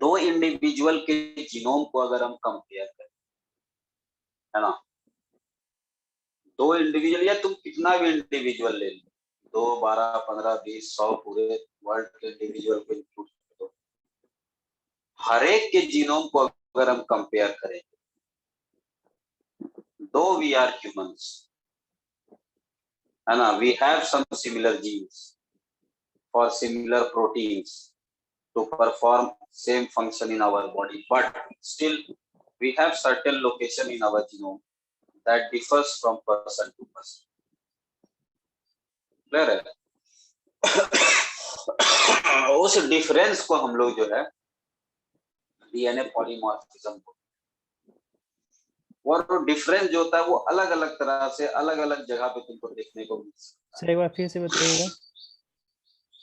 दो इंडिविजुअल के जीनोम को अगर हम कंपेयर करें, है ना, दो इंडिविजुअल या तुम कितना भी इंडिविजुअल ले लो, 2, 12, 15, 20, 100 पूरे वर्ल्ड के इंडिविजुअल को इंक्लूड कर दो, हर एक के जीनोम को अगर हम कंपेयर करें, दो वी आर ह्यूमंस, है ना, we have some similar genes for similar proteins to perform same function in our body, but still we have certain location in our genome that differs from person to person. Clear है? उस difference को हम लोग जो है DNA polymorphism को, और वो डिफरेंस जो होता है वो अलग अलग तरह से अलग अलग जगह पे तुमको देखने को मिल सकता है। सर एक बार फिर से बताइएगा।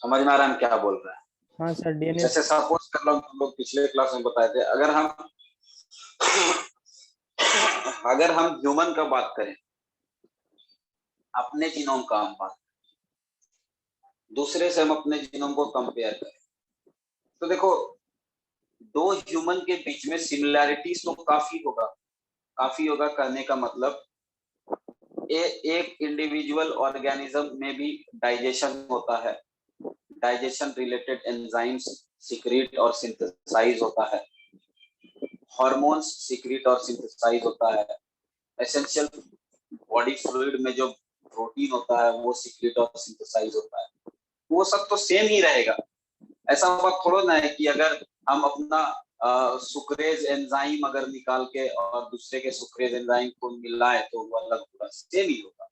समझ में आ रहा है हम क्या बोल रहे हैं? हाँ सर, डीएनए जैसे सपोज कर लो, हम लोग पिछले क्लास में बताए थे, अगर हम ह्यूमन का बात करें, अपने जीनोम का हम बात, दूसरे से हम अपने जीनोम को कंपेयर करें, तो देखो दो ह्यूमन के बीच में सिमिलैरिटीज तो काफी होगा करने का मतलब एक इंडिविजुअल ऑर्गेनिज्म में भी डाइजेशन होता है, डाइजेशन रिलेटेड एंजाइम्स सीक्रेट और सिंथेसाइज होता है, हार्मोन्स सीक्रेट और सिंथेसाइज होता है, एसेंशियल बॉडी फ्लूइड में जो प्रोटीन होता है वो सीक्रेट और सिंथेसाइज होता है, वो सब तो सेम ही रहेगा। ऐसा बात थोड़ा ना है कि अगर हम अपना सुक्रेज एंजाइम अगर निकाल के और दूसरे के सुक्रेज एंजाइम को मिलाए तो वो अलग पूरा सेम ही होगा।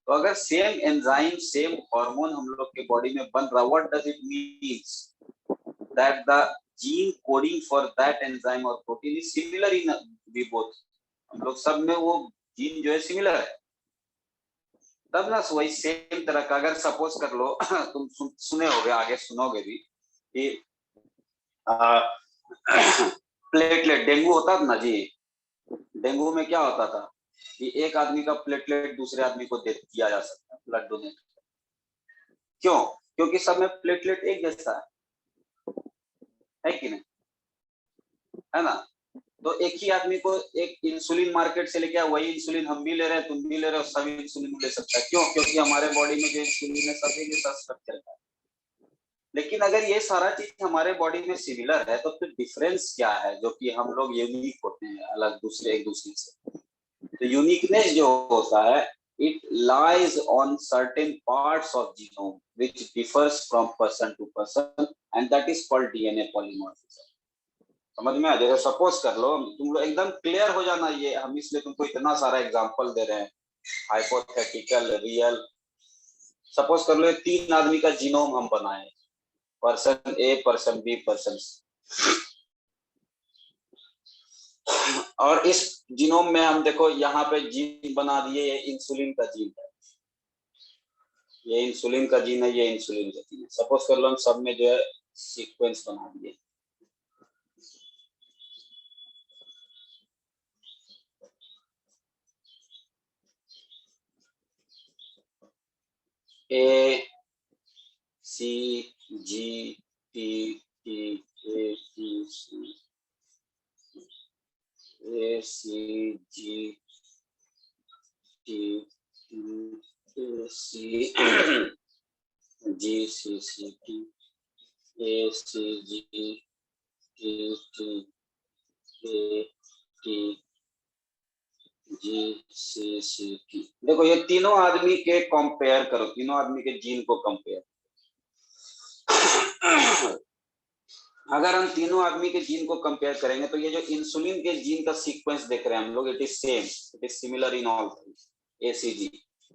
तो अगर सेम एंजाइम सेम हार्मोन हम लोग के बॉडी में बन रहा, what does it means that the gene coding for that enzyme और protein is similar in we both, हम लोग सब में वो जीन जो है सिमिलर है, तब ना वही सेम तरह का। अगर सपोज कर लो तुम सुने होगे, आगे सुनोगे भी कि प्लेटलेट, डेंगू होता था ना जी, डेंगू में क्या होता था कि एक आदमी का प्लेटलेट दूसरे आदमी को दिया जा सकता है, ब्लड डोनेट। क्यों? क्योंकि सब में प्लेटलेट एक जैसा है कि नहीं, है ना। तो एक ही आदमी को एक इंसुलिन मार्केट से लेके वही इंसुलिन हम भी ले रहे हैं, तुम भी ले रहे हो, सभी इंसुलिन ले सकता है। क्यों? क्योंकि हमारे बॉडी में जो इंसुलिन है सभी के साथ स्ट्रक्चर है। लेकिन अगर ये सारा चीज हमारे बॉडी में सिमिलर है तो फिर डिफरेंस क्या है जो कि हम लोग यूनिक होते हैं अलग दूसरे एक दूसरे से? तो यूनिकनेस जो होता है, it lies on certain parts of genome which differs from person to person and that is called DNA polymorphism. समझ में आ जाएगा? सपोज कर लो, तुम लोग एकदम क्लियर हो जाना, ये हम इसलिए तुमको इतना सारा एग्जांपल दे रहे हैं, हाइपोथेटिकल, रियल। सपोज कर लो 3 आदमी का जीनोम हम बनाए, पर्सन ए, पर्सन बी, पर्सन सी, और इस जीनोम में हम देखो यहाँ पे जीन बना दिए, ये इंसुलिन का जीन है, ये इंसुलिन का जीन है, ये इंसुलिन का जीन है। सपोज कर लो हम सब में जो है सीक्वेंस बना दिए, A C G T T A T C A C G T A C G C C T A C G T T A T G C C T. देखो ये तीनों आदमी के कंपेयर करो, तीनों आदमी के जीन को कंपेयर। अगर हम तीनों आदमी के जीन को कंपेयर करेंगे तो ये जो इंसुलिन के जीन का सीक्वेंस देख रहे हैं हम लोग, it is same, it is similar in all ACG,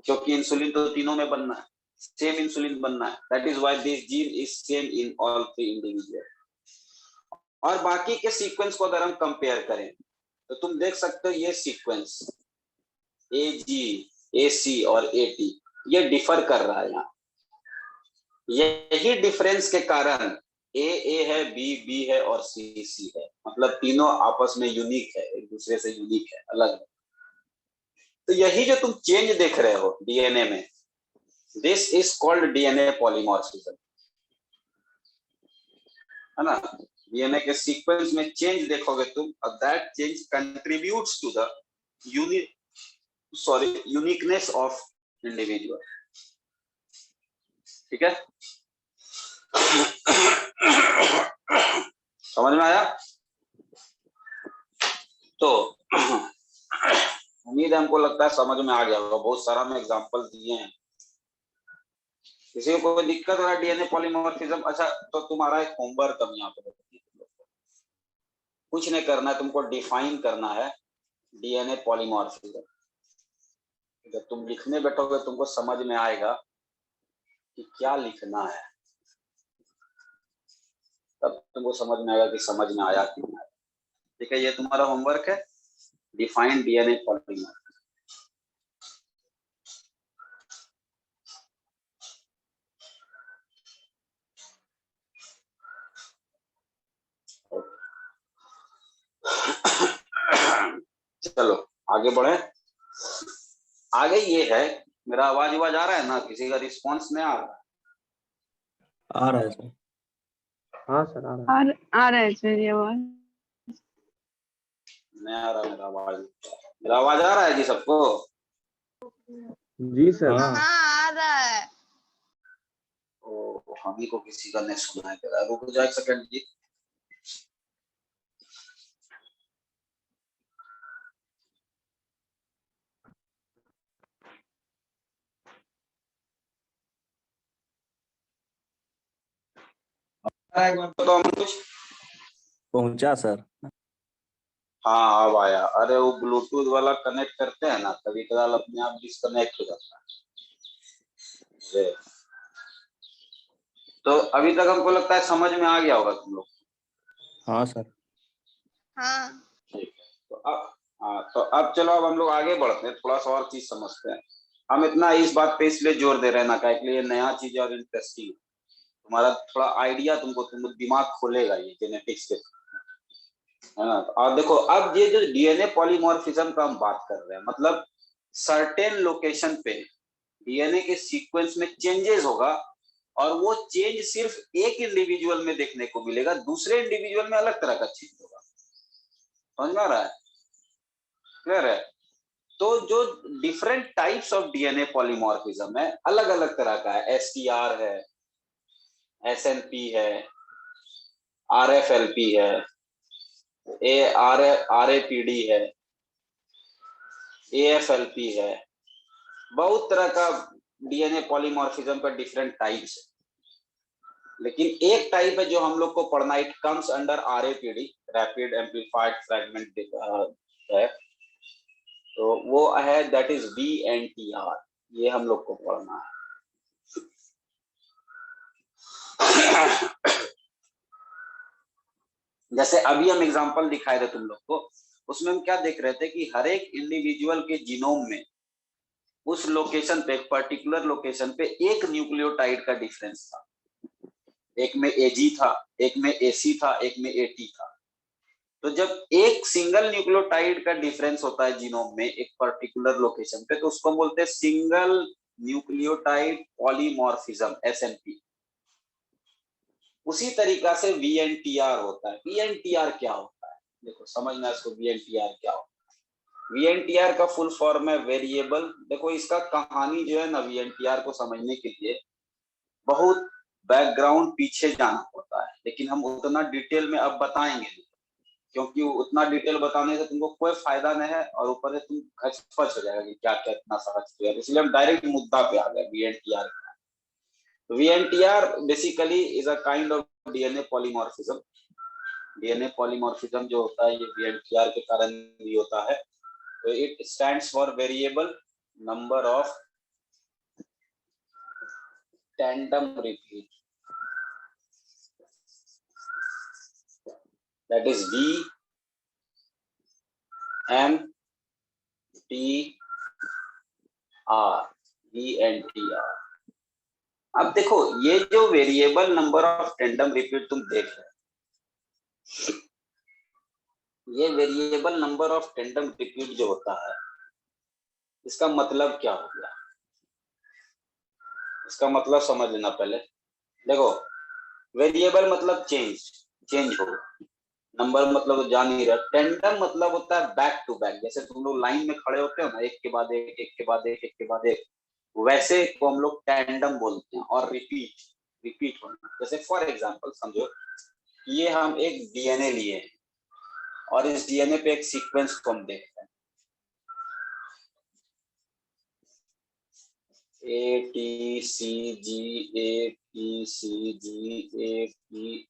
क्योंकि इंसुलिन तो तीनों में बनना है, सेम इंसुलिन बनना है, that is why this gene is same in all 3 individual. और बाकी के सीक्वेंस को अगर हम कंपेयर करें तो तुम देख सकते हो ये सीक्वेंस ए जी, ए सी और ए टी ये डिफर कर रहा है। यहाँ यही डिफरेंस के कारण ए है, बी है और सी है, मतलब तीनों आपस में यूनिक है, एक दूसरे से यूनिक है, अलग है। तो यही जो तुम चेंज देख रहे हो डीएनए में, this is called DNA polymorphism, है ना। डीएनए के सीक्वेंस में चेंज देखोगे तुम, और that change contributes to the uniqueness of individual. ठीक है, समझ में आया? तो उम्मीद है हमको लगता है समझ में आ गया होगा, बहुत सारा में एग्जांपल दिए हैं। किसी को कोई दिक्कत हो रहा है डीएनए पॉलीमॉर्फिज्म? अच्छा, तो तुम्हारा एक होमवर्क हम यहाँ पे कुछ नहीं करना है, तुमको डिफाइन करना है डीएनए पॉलीमॉर्फिज्म। जब तुम लिखने बैठोगे तुमको समझ में आएगा कि क्या लिखना है, तब तुमको समझ में आएगा कि समझ में आया कि नहीं आया। ठीक है, ये तुम्हारा होमवर्क है, डिफाइन डीएनए पॉलीमॉर्फिज्म। चलो आगे बढ़े। आगे ये है, मेरा आवाज आ रहा है ना? किसी का रिस्पॉन्स नहीं आ रहा? आ रहा है सर। हाँ सर आ रहा है। आ रहा है सर ये आवाज। नहीं आ रहा मेरा आवाज? मेरा आवाज आ रहा है जी सबको? जी सर। हाँ आ रहा है। ओ, हम ही को किसी का नहीं सुनाई दे रहा है। रुक जाए एक सेकंड जी। तो हम कुछ पहुंचा सर। हाँ अब आया। अरे वो ब्लूटूथ वाला कनेक्ट करते हैं ना, कभी कदार अपने आप डिस्कनेक्ट हो जाता है। तो अभी तक हमको लगता है समझ में आ गया होगा तुम लोग। हाँ सर। हाँ ठीक है, तो अब चलो, अब हम लोग आगे बढ़ते हैं, थोड़ा सा और चीज समझते हैं। हम इतना इस बात पे इसलिए जोर दे रहे हैं ना, क्या ये नया चीज है और इंटरेस्टिंग, तुम्हारा थोड़ा आइडिया तुमको दिमाग खोलेगा ये जेनेटिक्स के, है ना? और देखो, अब ये जो डीएनए पॉलीमॉर्फिज्म का हम बात कर रहे हैं, मतलब सर्टेन लोकेशन पे डीएनए के सीक्वेंस में चेंजेस होगा, और वो चेंज सिर्फ एक इंडिविजुअल में देखने को मिलेगा, दूसरे इंडिविजुअल में अलग तरह का चेंज होगा। समझ में आ रहा है? क्लियर है? तो जो different types of DNA polymorphism है, अलग अलग तरह का है। एसटीआर है, एसएनपी है, आरएफएलपी है, आरएपीडी है, एएफएलपी है, बहुत तरह का डीएनए पॉलीमॉर्फिज्म का डिफरेंट टाइप्स है। लेकिन एक टाइप है जो हम लोग को पढ़ना, it comes under RAPD, rapid amplified fragment है, तो वो है दैट इज वीएनटीआर, ये हम लोग को पढ़ना है। जैसे अभी हम एग्जांपल दिखाए थे तुम लोग को, उसमें हम क्या देख रहे थे कि हर एक इंडिविजुअल के जीनोम में उस लोकेशन पे, एक पर्टिकुलर लोकेशन पे एक न्यूक्लियोटाइड का डिफरेंस था। एक में एजी था, एक में एसी था, एक में एटी था। तो जब एक सिंगल न्यूक्लियोटाइड का डिफरेंस होता है जीनोम में एक पर्टिकुलर लोकेशन पे, तो उसको बोलते हैं सिंगल न्यूक्लियोटाइड पॉलीमॉर्फिज्म, एसएनपी। उसी तरीका से वीएनटीआर होता है। वीएनटीआर क्या होता है, देखो समझना इसको, वीएनटीआर क्या होता है। वीएनटीआर का फुल फॉर्म है वेरिएबल। देखो इसका कहानी जो है ना, वीएनटीआर को समझने के लिए बहुत बैकग्राउंड पीछे जाना पड़ता है, लेकिन हम उतना डिटेल में अब बताएंगे, क्योंकि उतना डिटेल बताने से तुमको कोई फायदा नहीं है, और ऊपर से तुम खचपच हो जाएगा कि क्या क्या इतना सारा चीज। इसलिए हम डायरेक्ट मुद्दा पे आ गए, VNTR. VNTR basically is a kind of DNA polymorphism. DNA polymorphism जो होता है ये VNTR के कारण भी होता है। तो it stands for variable number of tandem repeat. That is VNTR. अब देखो, ये जो variable number of tandem repeat तुम देख रहे हो, ये variable number of tandem repeat जो होता है, इसका मतलब क्या हो गया? इसका मतलब समझ लेना पहले। देखो, वेरिएबल मतलब चेंज, चेंज होगा। नंबर मतलब जान ही रहा। टेंडम मतलब होता है बैक टू बैक, जैसे तुम लोग लाइन में खड़े होते हो ना, एक के बाद एक, एक के बाद एक, एक के बाद एक, वैसे को हम लोग टेंडम बोलते हैं। और रिपीट, रिपीट होना। जैसे फॉर एग्जांपल समझो ये हम एक डीएनए लिए हैं और इस डीएनए पे एक सीक्वेंस को हम देख रहे हैं, A T C G, A T C G, A T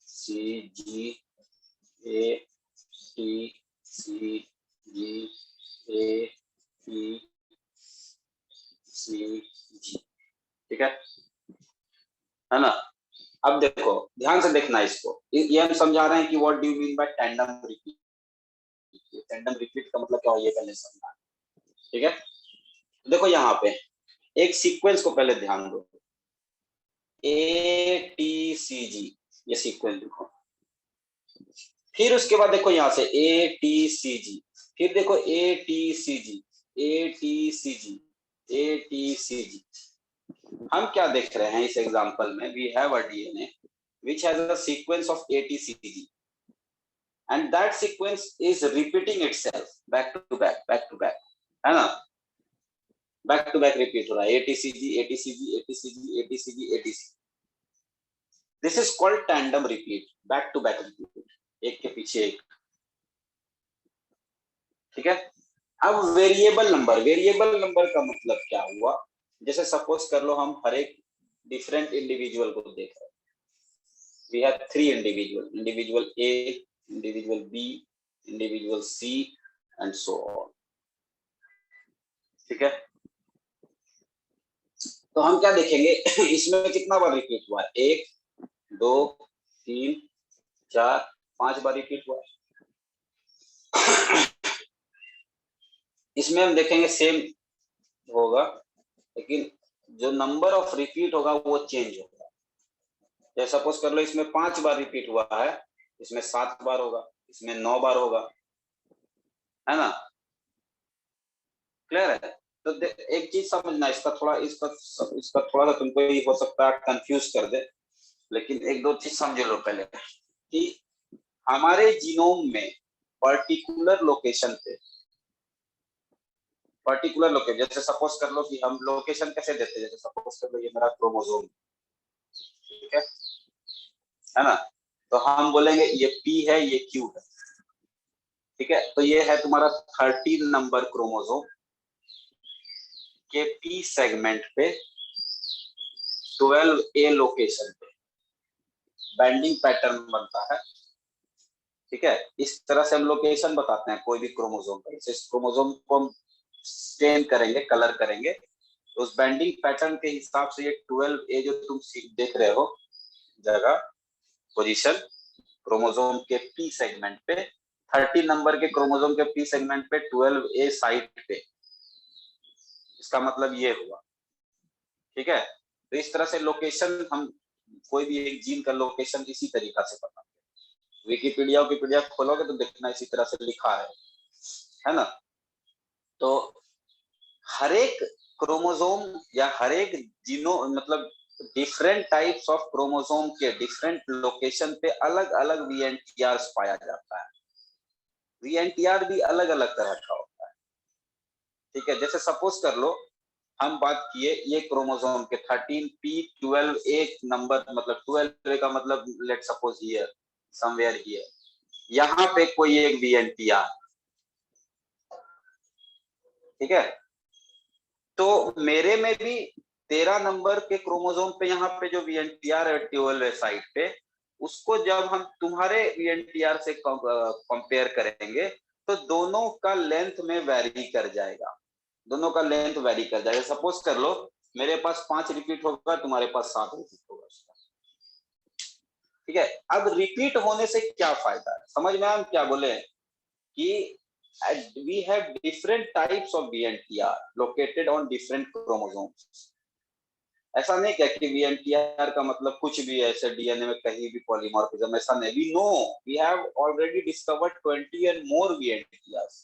C G, A T C G, A T C G. ठीक है ना? अब देखो ध्यान से देखना इसको, ये हम समझा रहे हैं कि what do you mean by tandem repeat. Tandem repeat का मतलब क्या हो ये पहले समझना। ठीक है, देखो यहाँ पे एक सीक्वेंस को पहले ध्यान दो, ए टी सी जी, ये सीक्वेंस देखो। फिर उसके बाद देखो यहाँ से ए टी सी जी, फिर देखो A T C G, A T C G, A T C G. हम क्या देख रहे हैं इस एग्जांपल में, we have a DNA which has a sequence of ATCG and that sequence is repeating itself back to back, back to back, है ना? Back to back repeat हो रहा है, ATCG, ATCG, ATCG, ATCG, ATCG। This is called tandem repeat, back to back repeat, एक के पीछे एक। ठीक है, अब वेरिएबल नंबर का मतलब क्या हुआ? जैसे सपोज कर लो हम हर एक डिफरेंट इंडिविजुअल को देख रहे हैं। We have three individual, individual A, individual B, individual C, and so on. ठीक है, तो हम क्या देखेंगे इसमें कितना बार रिपीट हुआ है? 1, 2, 3, 4, 5 बार रिपीट हुआ है। इसमें हम देखेंगे सेम होगा, लेकिन जो नंबर ऑफ रिपीट होगा वो चेंज होगा। जैसे सपोज कर लो इसमें 5 बार रिपीट हुआ है, इसमें 7 बार होगा, इसमें 9 बार होगा, है ना? क्लियर है? तो एक चीज समझना, इसका थोड़ा सा तुमको ही हो सकता है कंफ्यूज कर दे, लेकिन एक दो चीज समझ लो पहले कि हमारे जीनोम में पर्टिकुलर लोकेशन पे, जैसे सपोज कर लो कि हम लोकेशन कैसे देते हैं, जैसे सपोज कर लो ये मेरा क्रोमोसोम, ठीक है ना? तो हम बोलेंगे ये P है, ये Q है। ठीक है, तो ये है तुम्हारा 13 नंबर क्रोमोसोम के P सेगमेंट पे 12A लोकेशन पे बाइंडिंग पैटर्न बनता है। ठीक है, इस तरह से हम लोकेशन बताते हैं कोई भी क्रोमोसोम का। इस क्रोमोसोम को हम स्टेन करेंगे, कलर करेंगे, तो उस बाइंडिंग पैटर्न के हिसाब से ये 12A जो तुम देख रहे हो जगह, पोजीशन क्रोमोसोम के P सेगमेंट पे, 13 नंबर के क्रोमोसोम के P सेगमेंट पे 12A साइट पे, इसका मतलब ये हुआ। ठीक है, तो इस तरह से लोकेशन, हम कोई भी एक जीन का लोकेशन इसी तरीका से पता, विकिपीडिया खोलोगे तो देखना इसी तरह से लिखा है ना? तो हर एक क्रोमोसोम या हर एक जीनो मतलब डिफरेंट टाइप्स ऑफ क्रोमोसोम के डिफरेंट लोकेशन पे अलग अलग VNTRs पाया जाता है। VNTR भी अलग अलग तरह का होता है। ठीक है, जैसे सपोज कर लो हम बात किए ये क्रोमोसोम के 13P12A नंबर, मतलब 12A का मतलब let suppose here somewhere here, यहाँ पे कोई एक VNTR, ठीक है, तो मेरे में भी 13 नंबर के क्रोमोसोम पे यहाँ पे जो VNTR है 12 साइड पे, उसको जब हम तुम्हारे VNTR से कंपेयर करेंगे तो दोनों का लेंथ में वेरी कर जाएगा, दोनों का लेंथ वेरी कर जाएगा। सपोज कर लो मेरे पास 5 रिपीट होगा, तुम्हारे पास 7 रिपीट होगा। ठीक है, अब रिपीट होने से क्या फायदा है, समझ में हम क्या बोले कि we have different types of VNTR located on different chromosomes। ऐसा नहीं क्या कि VNTR का मतलब कुछ भी है, ऐसे डीएनए में कहीं भी पॉलीमॉर्फिज्म, ऐसा नहीं। We know we have already discovered 20 and more VNTRs,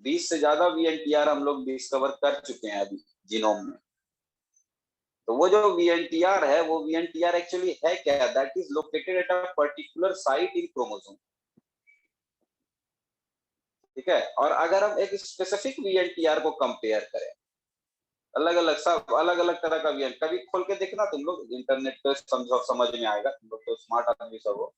20 से ज्यादा VNTR हम लोग डिस्कवर कर चुके हैं अभी जीनोम में। तो वो जो VNTR है, वो VNTR एक्चुअली है क्या? That is located at a particular site in chromosome. ठीक है, और अगर हम एक स्पेसिफिक VNTR को कंपेयर करें, अलग अलग सब अलग अलग तरह का VN, कभी खोल के देखना तुम लोग इंटरनेट पे, समझ में आएगा, तुम लोग तो स्मार्ट आदमी सब हो।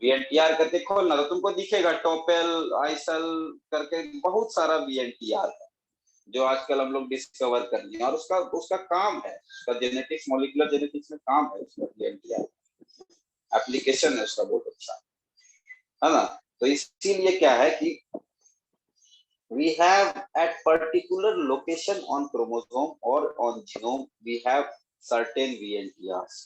VNTR करके खोलना तो तुमको दिखेगा टॉपेल, आइसल करके बहुत सारा VNTR है जो आजकल हम लोग डिस्कवर कर लिए, और उसका उसका काम है, उसका जेनेटिक्स, मॉलिक्यूलर जेनेटिक्स में काम है उसका। VNTR एप्लीकेशन है उसका बहुत अच्छा, है ना। तो इसीलिए क्या है कि we have at particular location on chromosome or on genome we have certain VNTRs,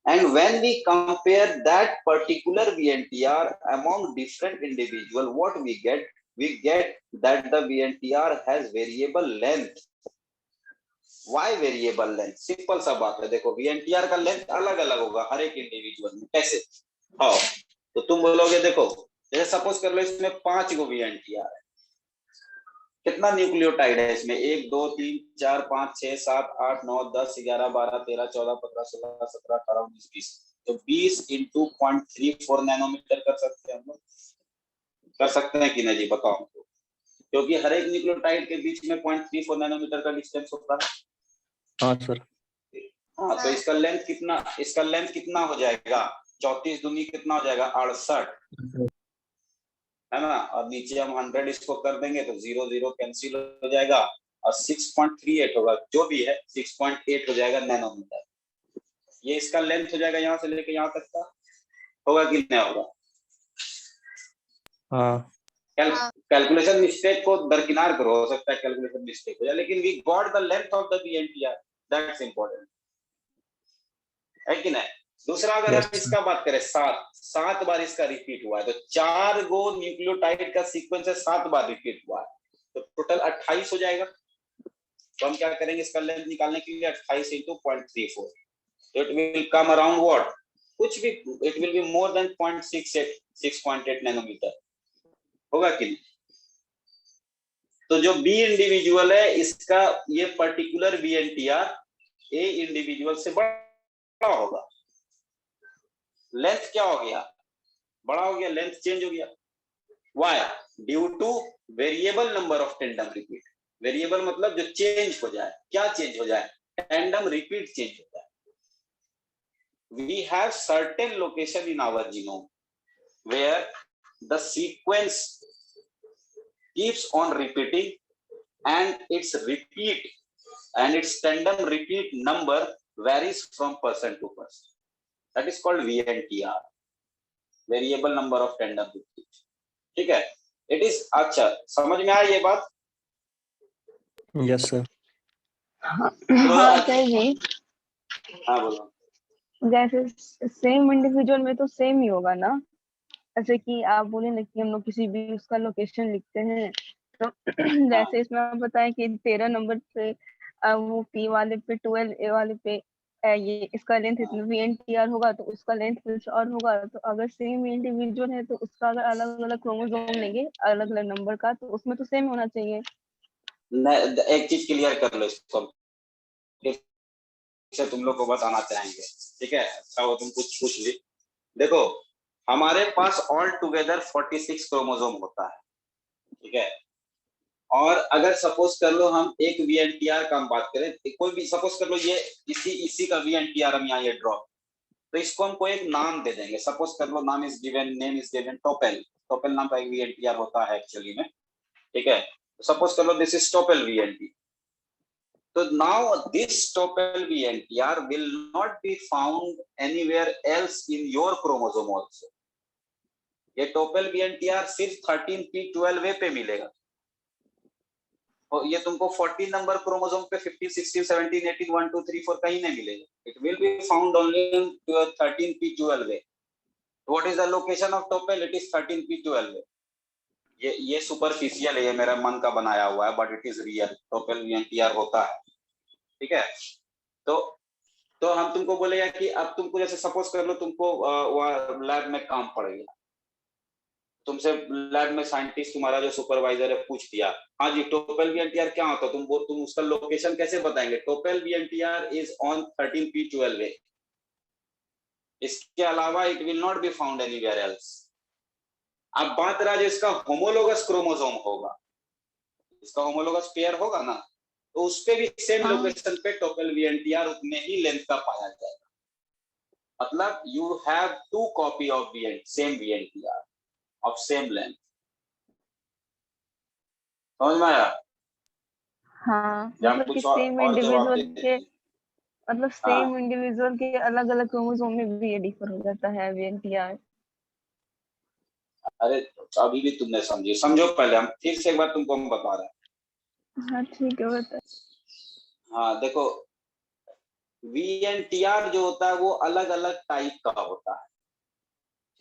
and when we compare that particular VNTR among different individual, what we get that the VNTR has variable length. Why variable length? Simple सा बात है, देखो VNTR का length अलग अलग होगा हर एक individual में। कैसे? हाँ, तो तुम बोलोगे देखो, जैसे सपोज कर लो इसमें 5 गो VNTR है, कितना न्यूक्लियोटाइड है इसमें? 1 2 3 4 5 6 7 8 9 10 11 12 13 14 15 16 17 18 19 20, तो 20 into 0.34 नैनोमीटर कर सकते हैं हम लोग, कर सकते हैं कि नहीं जी? बताओ हमको, क्योंकि हर एक न्यूक्लियोटाइड के बीच में 0.34 नैनोमीटर का डिस्टेंस होता है। हाँ सर। हाँ, तो इसका लेंथ कितना हो जाएगा? 34 दूनी कितना हो जाएगा? 68, है ना। और नीचे हम 100 इसको कर देंगे तो 0 0 कैंसिल हो जाएगा, और 6.38 होगा, जो भी है 6.8 हो जाएगा नैनोमीटर। ये इसका लेंथ हो जाएगा यहाँ से लेके यहाँ तक का। होगा कि नहीं होगा? हाँ। कैलकुलेशन मिस्टेक को दरकिनार करो, हो सकता है कैलकुलेशन मिस्टेक हो जाए, लेकिन we got the length of the VNTR, that's important, है कि नहीं? दूसरा, अगर हम इसका बात करें, 7 बार इसका रिपीट हुआ है, तो 4 गो न्यूक्लियोटाइड का सीक्वेंस है, 7 बार रिपीट हुआ है, तो टोटल 28 हो जाएगा। तो हम क्या करेंगे इसका लेंथ निकालने के लिए? 28 into 0.34, तो it will come around what? कुछ भी, it will be more than 0.68, 6.8 nanometre, होगा कि नहीं? तो जो बी इंडिविजुअल है इसका ये पर्टिकुलर VNTR ए इंडिविजुअल से बड़ा होगा। लेंथ क्या हो गया? बड़ा हो गया, लेंथ चेंज हो गया। Why? Due to variable number of tandem repeat. Variable मतलब जो चेंज हो जाए। क्या चेंज हो जाए? टेंडम रिपीट चेंज हो जाए। We have certain location in our genome where the sequence keeps on repeating, and its repeat and its tandem repeat number varies from person to person. That is called VNTR, variable number of tandem repeat. ठीक है, it is। अच्छा, समझ में आया ये बात? Yes sir. हाँ sir जी, हाँ बोलो। जैसे सेम इंडिविजुअल में तो सेम ही होगा ना। जैसे कि आप बोले ना कि हम लोग किसी भी उसका लोकेशन लिखते हैं, तो जैसे इसमें आप बताएं कि 13 नंबर पे वो P वाले पे 12A वाले पे ये इसका लेंथ इतना VNTR होगा, तो उसका लेंथ कुछ और होगा। तो अगर सेम इंडिविजुअल है तो उसका अगर अलग अलग क्रोमोसोम लेंगे अलग अलग नंबर का, तो उसमें तो सेम होना चाहिए। एक चीज क्लियर कर लो इसको, से तुम लोग को बताना चाहेंगे, ठीक है? अच्छा वो तुम कुछ पूछ ली। देखो, हमारे पास ऑल टुगेदर 46 क्रोमोसोम होता है, ठीक है? और अगर सपोज कर लो हम एक VNTR का हम बात करें, कोई भी सपोज कर लो, ये इसी का VNTR हम यहाँ ये ड्रॉ, तो इसको हमको एक नाम दे देंगे। सपोज कर लो नाम is given, name is given टोपेल। टोपेल नाम का एक VNTR होता है एक्चुअली में, ठीक है? सपोज कर लो दिस इज टोपेल VNT। So now this topel VNTR will not be found anywhere else in your chromosome also. ये topel VNTR सिर्फ 13p12a पे मिलेगा, और ये तुमको 14 नंबर क्रोमोसोम पे 15, 16, 17, 18, 1, 2, 3, 4 कहीं नहीं मिलेगा। It will be found only in 13p12a. What is the location of topel? It is 13p12a. ये सुपरफिशियल है, ये मेरा मन का बनाया हुआ है, but it is real. topel VNTR होता है, ठीक है? तो हम तुमको बोलेगा कि अब तुमको जैसे सपोज कर लो तुमको लैब में काम पड़ गया, तुमसे लैब में साइंटिस्ट तुम्हारा जो सुपरवाइजर है पूछ दिया, हाँ जी टोटल VNTR क्या होता है, तुम उसका लोकेशन कैसे बताएंगे? Total VNTR is on 13p12a, इसके अलावा it will not be found anywhere else. अब बात रहा जो इसका होमोलोगस क्रोमोसोम होगा, इसका होमोलोगस पेयर होगा ना, तो उस पे भी सेम लोकेशन पे टोटल VNTR उतने ही लेंथ का पाया जाएगा। मतलब you have 2 copy of same VNTR of same length. समझ में आया? हाँ, या हम मतलब कि कुछ सेम और जवाब इंडिविजुअल देते के, हैं? मतलब हाँ सेम इंडिविजुअल के अलग अलग क्रोमोसोम में भी ये डिफर हो जाता है VNTR। अरे अभी भी तुमने समझी, समझो पहले, हम फिर से एक बार तुमको हम बता रहे हैं। हाँ ठीक है, बता। हाँ देखो, VNTR जो होता है वो अलग अलग टाइप का होता है,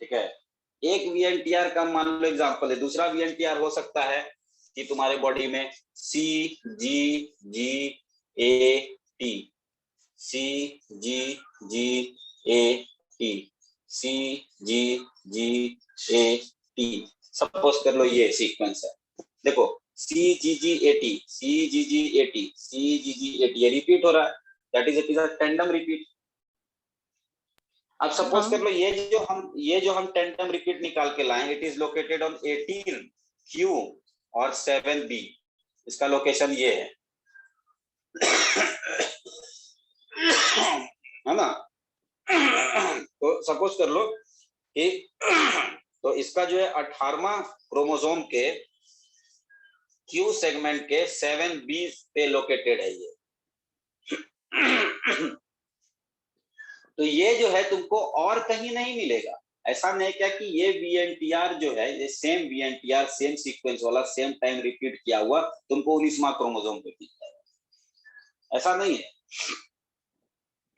ठीक है। एक VNTR का मान लो एग्जांपल है, दूसरा VNTR हो सकता है कि तुम्हारे बॉडी में CGGAT, CGGAT, CGGAT, सपोज कर लो ये सीक्वेंस है। देखो CGGAT, CGGAT, CGGAT, ये रिपीट हो रहा है, that is a tandem repeat. अब सपोज कर लो ये जो हम टेंडम रिपीट निकाल के लाएं, it is located on 18Q और 7B, इसका लोकेशन ये है है ना। तो सपोज कर लो कि तो इसका जो है 18वां क्रोमोसोम के Q सेगमेंट के 7B पे लोकेटेड है ये। तो ये जो है तुमको और कहीं नहीं मिलेगा। ऐसा नहीं क्या कि ये VNTR जो है, ये सेम VNTR सेम सीक्वेंस वाला सेम टाइम रिपीट किया हुआ तुमको 19वां क्रोमोसोम पे दिखता है, ऐसा नहीं है।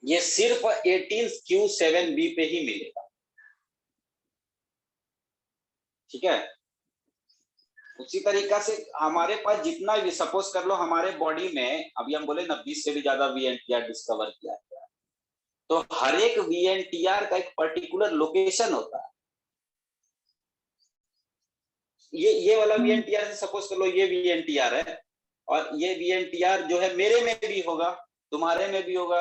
ये सिर्फ 18Q7B पे ही मिलेगा, ठीक है। उसी तरीका से हमारे पास जितना भी, सपोज कर लो हमारे बॉडी में अभी हम बोले ना 20 से भी ज्यादा VNTR डिस्कवर किया गया, तो हर एक VNTR का एक पर्टिकुलर लोकेशन होता है। ये वाला VNTR से सपोज कर लो ये VNTR है, और ये VNTR जो है मेरे में भी होगा, तुम्हारे में भी होगा,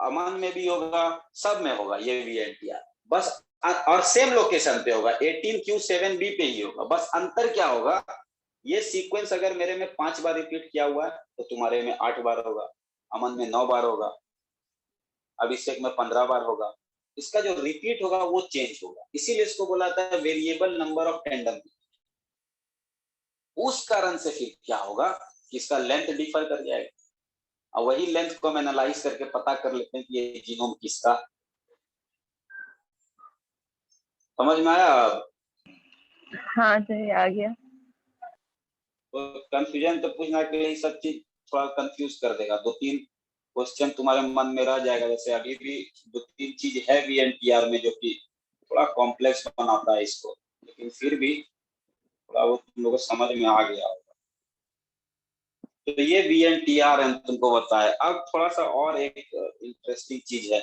अमन में भी होगा, सब में होगा ये VNTR, बस और सेम लोकेशन पे होगा, 18Q7B पे ही होगा। बस अंतर क्या होगा, ये सीक्वेंस अगर मेरे में 5 बार रिपीट किया हुआ है तो तुम्हारे में 8 बार होगा, अमन में 9 बार होगा, अभिषेक में 15 बार होगा। इसका जो रिपीट होगा वो चेंज होगा, इसीलिए इसको बोला जाता है वेरिएबल नंबर ऑफ टेंडम। उस कारण से फिर क्या होगा कि इसका लेंथ डिफर कर जाएगा, और वही लेंथ को हम एनालाइज करके पता कर लेते हैं कि ये जीनोम किसका। समझ में आया? हाँ सही आ गया। तो कंफ्यूजन तो पूछना के लिए सब चीज थोड़ा कंफ्यूज कर देगा, 2-3 क्वेश्चन तुम्हारे मन में रह जाएगा। जैसे अभी भी 2-3 चीज है VNTR में जो कि थोड़ा कॉम्प्लेक्स बनाता है इसको, लेकिन फिर भी थोड़ा वो तुम लोगों को समझ में आ गया होगा। तो ये VNTR हम तुमको बताया। अब थोड़ा सा और एक इंटरेस्टिंग चीज है,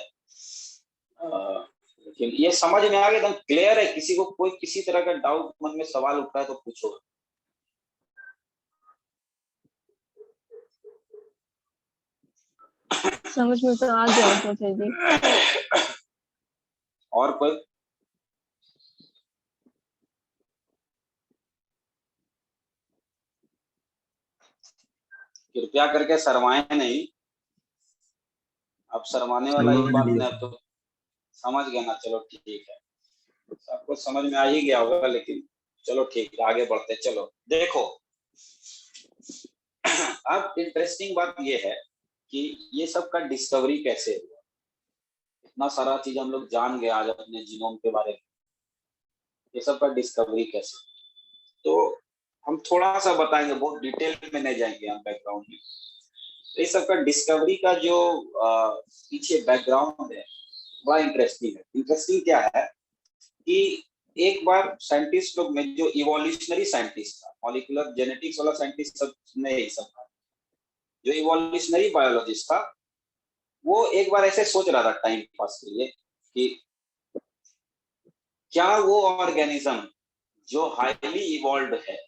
लेकिन ये समझ में आ गया, एकदम क्लियर है। किसी को कोई किसी तरह का डाउट मन में सवाल उठा है तो पूछो। समझ में तो आ गया प्रोफेसर जी। और कोई? कृपया करके शर्माए नहीं, अब शर्माने वाला ही बात नहीं, अब तो समझ गया ना। चलो ठीक है, सबको समझ में आ ही गया होगा, लेकिन चलो ठीक है आगे बढ़ते। चलो देखो, अब इंटरेस्टिंग बात ये है कि ये सब का डिस्कवरी कैसे हुआ। इतना सारा चीज हम लोग जान गए आज अपने जीनोम के बारे में, ये सब का डिस्कवरी कैसे। तो हम थोड़ा सा बताएंगे, बहुत डिटेल में नहीं जाएंगे हम बैकग्राउंड में। तो ये सब का डिस्कवरी का जो पीछे बैकग्राउंड है बड़ा इंटरेस्टिंग है। इंटरेस्टिंग क्या है कि एक बार साइंटिस्ट लोग में जो इवोल्यूशनरी साइंटिस्ट था, मॉलिक्यूलर जेनेटिक्स वाला साइंटिस्ट सब नहीं, सब जो इवोल्यूशनरी बायोलॉजिस्ट था, वो एक बार ऐसे सोच रहा था टाइम पास के लिए कि क्या वो ऑर्गेनिज्म जो हाईली इवॉल्व है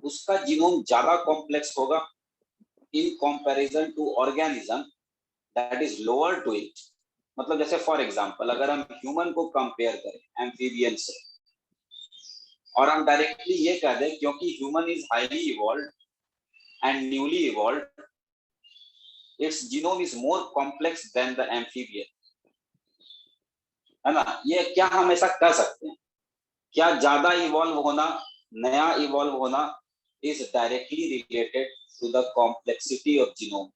उसका जीनोम ज्यादा कॉम्प्लेक्स होगा in comparison to organism that is lower to it. मतलब जैसे फॉर एग्जांपल अगर हम ह्यूमन को कंपेयर करें एम्फीबियन से और हम डायरेक्टली ये कह दें क्योंकि human is highly evolve and newly evolve, its genome is more complex than the amphibian, है ना। ये क्या हम ऐसा कह सकते हैं? क्या ज्यादा इवॉल्व होना, नया इवॉल्व होना is directly related to the complexity of genome?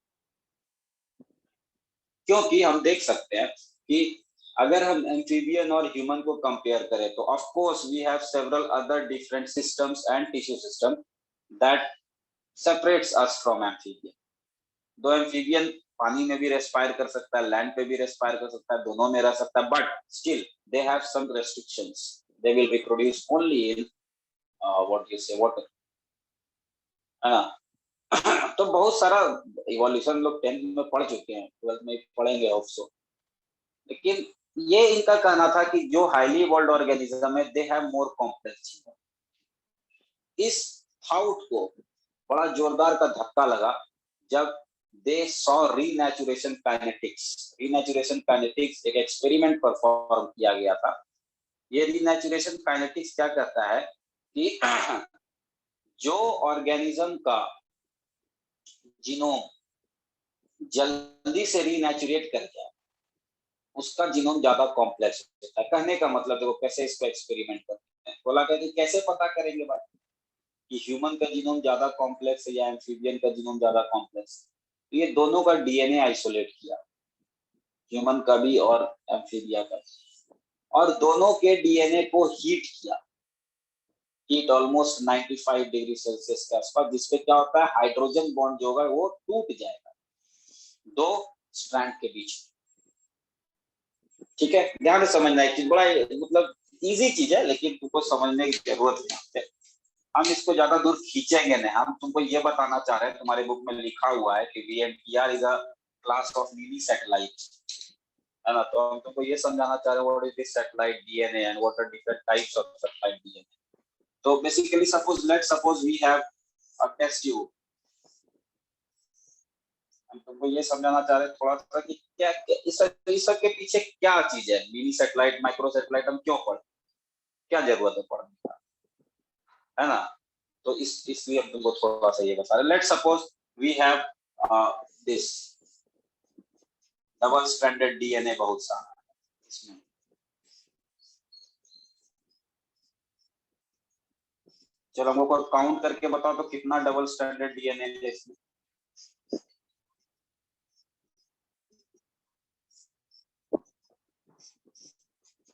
क्योंकि हम देख सकते हैं कि अगर हम एम्फीबियन और ह्यूमन को कंपेयर करें तो of course we have several other different systems and tissue system that separates us from amphibian. दो एम्फीबियन पानी में भी रेस्पायर कर सकता है, लैंड पे भी रेस्पायर कर सकता है, दोनों में रह सकता है, but still they have some restrictions, they will reproduce only in what you say water, है ना। तो बहुत सारा इवोल्यूशन लोग 10th में पढ़ चुके हैं, 12th में पढ़ेंगे ऑल्सो, लेकिन ये इनका कहना था कि जो हाईली इवॉल्व्ड ऑर्गेनिज्म है they have more complex genome. इस थॉट को बड़ा जोरदार का धक्का लगा जब they saw renaturation kinetics. Renaturation kinetics एक एक्सपेरिमेंट परफॉर्म किया गया था। ये रीनेचुरेशन काइनेटिक्स क्या कहता है कि जो ऑर्गेनिज्म का जीनोम जल्दी से रीनेचुरेट कर जाए उसका जीनोम ज्यादा कॉम्प्लेक्स होता है। कहने का मतलब देखो कैसे इसको एक्सपेरिमेंट करते हैं। बोला कहते कैसे पता करेंगे बात कि ह्यूमन का जीनोम ज्यादा कॉम्प्लेक्स है या एम्फीबियन का जीनोम ज्यादा कॉम्प्लेक्स? तो ये दोनों का डीएनए आइसोलेट किया, ह्यूमन का भी और एम्फीबिया का, और दोनों के डीएनए को हीट किया, हीट ऑलमोस्ट 95 डिग्री सेल्सियस के आसपास, जिसपे क्या होता है हाइड्रोजन बॉन्ड जो होगा वो टूट जाएगा दो स्ट्रैंड के बीच। ठीक है, ध्यान से समझना है कि बड़ा मतलब इजी चीज है लेकिन तुमको समझने की जरूरत है। हम इसको ज्यादा दूर खींचेंगे नहीं, हम तुमको ये बताना चाह रहे हैं, तुम्हारे बुक में लिखा हुआ है कि VNTR is a class of mini satellite, है ना। तो हम तुमको ये समझाना चाह रहे हैं what is this satellite DNA and what are different types of satellite DNA. तो basically suppose we have a test tube. हम तुमको ये समझाना चाह रहे हैं थोड़ा सा कि क्या इस सब के पीछे क्या चीज है, मिनी सैटेलाइट माइक्रो सैटेलाइट हम क्यों पढ़, क्या जरूरत है पढ़ने का, है ना। तो इसलिए हम तुमको थोड़ा सा ये बता रहे। Let's suppose we have this double stranded DNA बहुत सारा इसमें। चलो हमको काउंट करके बताओ तो कितना डबल स्ट्रैंडेड डीएनए है इसमें?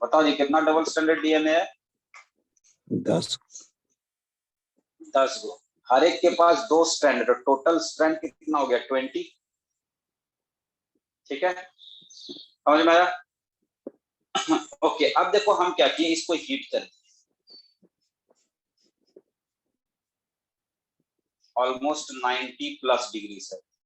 बताओ जी कितना डबल स्टैंडर्ड डीएनए है? 10 गो। हर एक के पास 2 स्ट्रैंड, टोटल स्ट्रैंड कितना हो गया 20। ठीक है, समझ में आया? ओके, अब देखो हम क्या किए, इसको हीट कर ऑलमोस्ट 90+ डिग्री से।